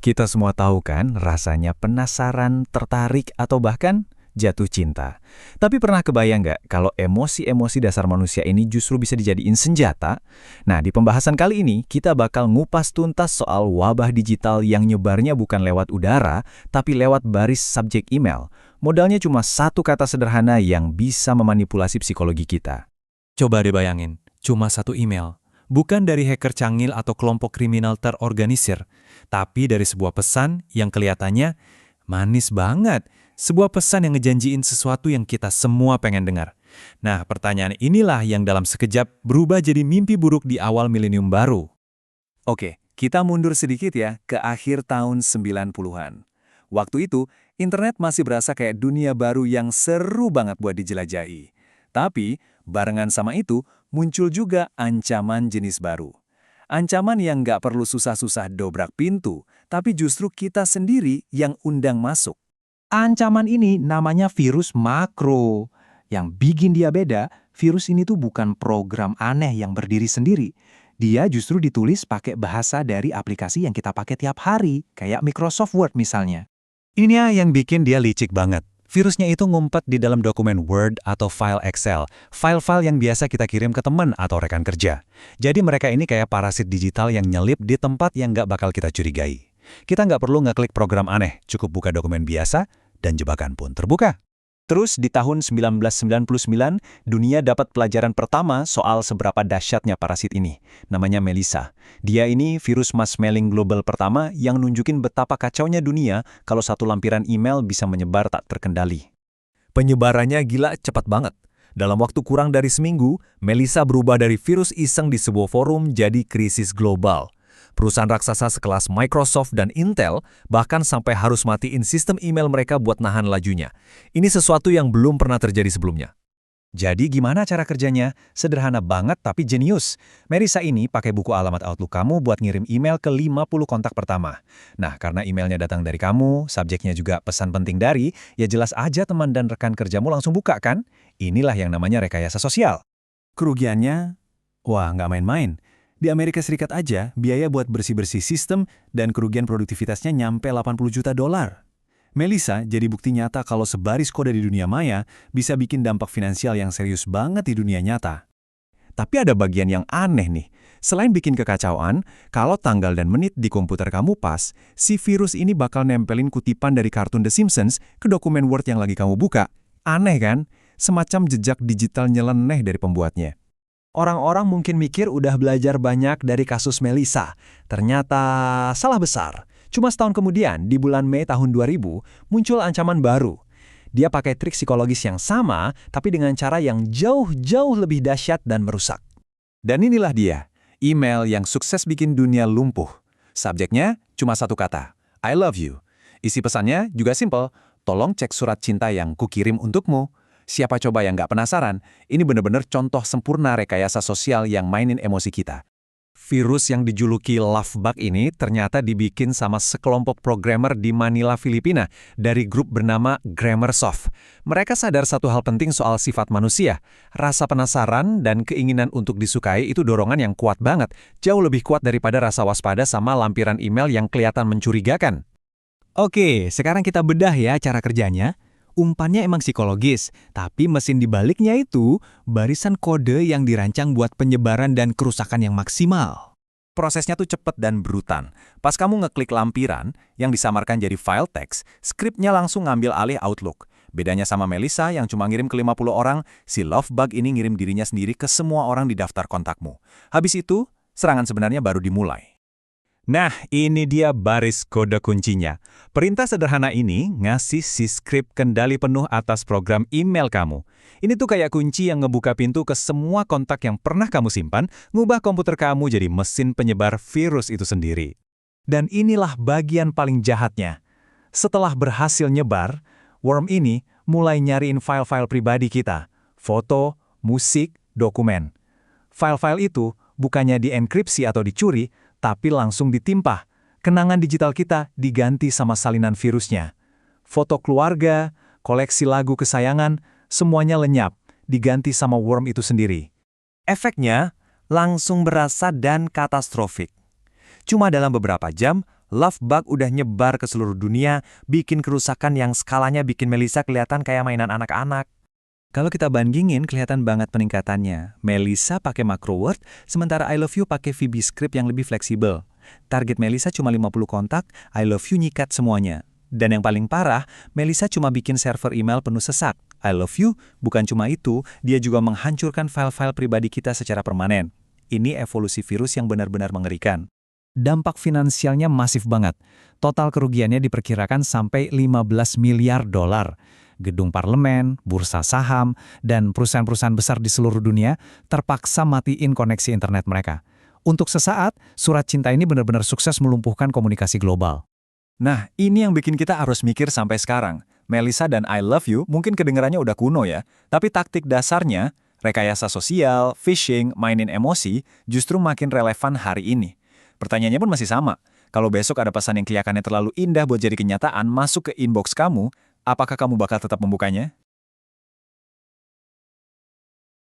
Kita semua tahu kan rasanya penasaran, tertarik, atau bahkan jatuh cinta. Tapi pernah kebayang nggak kalau emosi-emosi dasar manusia ini justru bisa dijadiin senjata? Nah, di pembahasan kali ini kita bakal ngupas tuntas soal wabah digital yang nyebarnya bukan lewat udara, tapi lewat baris subjek email. Modalnya cuma satu kata sederhana yang bisa memanipulasi psikologi kita. Coba dibayangin, cuma satu email. Bukan dari hacker canggih atau kelompok kriminal terorganisir, tapi dari sebuah pesan yang kelihatannya manis banget. Sebuah pesan yang ngejanjiin sesuatu yang kita semua pengen dengar. Nah, pertanyaan inilah yang dalam sekejap berubah jadi mimpi buruk di awal milenium baru. Oke, kita mundur sedikit ya ke akhir tahun 90-an. Waktu itu, internet masih berasa kayak dunia baru yang seru banget buat dijelajahi. Tapi, barengan sama itu, muncul juga ancaman jenis baru. Ancaman yang nggak perlu susah-susah dobrak pintu, tapi justru kita sendiri yang undang masuk. Ancaman ini namanya virus makro. Yang bikin dia beda, virus ini tuh bukan program aneh yang berdiri sendiri. Dia justru ditulis pakai bahasa dari aplikasi yang kita pakai tiap hari, kayak Microsoft Word misalnya. Ini yang bikin dia licik banget. Virusnya itu ngumpet di dalam dokumen Word atau file Excel, file-file yang biasa kita kirim ke teman atau rekan kerja. Jadi mereka ini kayak parasit digital yang nyelip di tempat yang nggak bakal kita curigai. Kita nggak perlu ngeklik program aneh, cukup buka dokumen biasa, dan jebakan pun terbuka. Terus di tahun 1999, dunia dapat pelajaran pertama soal seberapa dahsyatnya parasit ini. Namanya Melissa. Dia ini virus mass mailing global pertama yang nunjukin betapa kacaunya dunia kalau satu lampiran email bisa menyebar tak terkendali. Penyebarannya gila cepat banget. Dalam waktu kurang dari seminggu, Melissa berubah dari virus iseng di sebuah forum jadi krisis global. Perusahaan raksasa sekelas Microsoft dan Intel bahkan sampai harus matiin sistem email mereka buat nahan lajunya. Ini sesuatu yang belum pernah terjadi sebelumnya. Jadi gimana cara kerjanya? Sederhana banget tapi jenius. Melissa ini pakai buku alamat Outlook kamu buat ngirim email ke 50 kontak pertama. Nah, karena emailnya datang dari kamu, subjeknya juga pesan penting dari, ya jelas aja teman dan rekan kerjamu langsung buka kan? Inilah yang namanya rekayasa sosial. Kerugiannya, wah nggak main-main. Di Amerika Serikat aja, biaya buat bersih-bersih sistem dan kerugian produktivitasnya nyampe 80 juta dolar. Melissa jadi bukti nyata kalau sebaris kode di dunia maya bisa bikin dampak finansial yang serius banget di dunia nyata. Tapi ada bagian yang aneh nih. Selain bikin kekacauan, kalau tanggal dan menit di komputer kamu pas, si virus ini bakal nempelin kutipan dari kartun The Simpsons ke dokumen Word yang lagi kamu buka. Aneh kan? Semacam jejak digital nyeleneh dari pembuatnya. Orang-orang mungkin mikir udah belajar banyak dari kasus Melissa. Ternyata salah besar. Cuma setahun kemudian, di bulan Mei tahun 2000, muncul ancaman baru. Dia pakai trik psikologis yang sama, tapi dengan cara yang jauh-jauh lebih dahsyat dan merusak. Dan inilah dia, email yang sukses bikin dunia lumpuh. Subjeknya cuma satu kata, I love you. Isi pesannya juga simple, tolong cek surat cinta yang kukirim untukmu. Siapa coba yang nggak penasaran? Ini bener-bener contoh sempurna rekayasa sosial yang mainin emosi kita. Virus yang dijuluki Lovebug ini ternyata dibikin sama sekelompok programmer di Manila, Filipina, dari grup bernama Grammarsoft. Mereka sadar satu hal penting soal sifat manusia. Rasa penasaran dan keinginan untuk disukai itu dorongan yang kuat banget, jauh lebih kuat daripada rasa waspada sama lampiran email yang kelihatan mencurigakan. Oke, sekarang kita bedah ya cara kerjanya. Umpannya emang psikologis, tapi mesin di baliknya itu barisan kode yang dirancang buat penyebaran dan kerusakan yang maksimal. Prosesnya tuh cepet dan brutal. Pas kamu ngeklik lampiran, yang disamarkan jadi file teks, skripnya langsung ngambil alih Outlook. Bedanya sama Melissa yang cuma ngirim ke 50 orang, si Lovebug ini ngirim dirinya sendiri ke semua orang di daftar kontakmu. Habis itu, serangan sebenarnya baru dimulai. Nah, ini dia baris kode kuncinya. Perintah sederhana ini ngasih si skrip kendali penuh atas program email kamu. Ini tuh kayak kunci yang ngebuka pintu ke semua kontak yang pernah kamu simpan, ngubah komputer kamu jadi mesin penyebar virus itu sendiri. Dan inilah bagian paling jahatnya. Setelah berhasil nyebar, worm ini mulai nyariin file-file pribadi kita. Foto, musik, dokumen. File-file itu bukannya dienkripsi atau dicuri, tapi langsung ditimpah. Kenangan digital kita diganti sama salinan virusnya. Foto keluarga, koleksi lagu kesayangan, semuanya lenyap, diganti sama worm itu sendiri. Efeknya langsung berasa dan katastrofik. Cuma dalam beberapa jam, Love bug udah nyebar ke seluruh dunia, bikin kerusakan yang skalanya bikin Melissa kelihatan kayak mainan anak-anak. Kalau kita bandingin, kelihatan banget peningkatannya. Melissa pakai macro word, sementara I love you pakai VB-script yang lebih fleksibel. Target Melissa cuma 50 kontak, I love you nyikat semuanya. Dan yang paling parah, Melissa cuma bikin server email penuh sesak. I love you, bukan cuma itu, dia juga menghancurkan file-file pribadi kita secara permanen. Ini evolusi virus yang benar-benar mengerikan. Dampak finansialnya masif banget. Total kerugiannya diperkirakan sampai 15 miliar dolar. Gedung parlemen, bursa saham, dan perusahaan-perusahaan besar di seluruh dunia terpaksa matiin koneksi internet mereka. Untuk sesaat, surat cinta ini benar-benar sukses melumpuhkan komunikasi global. Nah, ini yang bikin kita harus mikir sampai sekarang. Melissa dan I love you mungkin kedengarannya udah kuno ya, tapi taktik dasarnya, rekayasa sosial, phishing, mainin emosi, justru makin relevan hari ini. Pertanyaannya pun masih sama. Kalau besok ada pesan yang kelihatannya terlalu indah buat jadi kenyataan masuk ke inbox kamu, apakah kamu bakal tetap membukanya?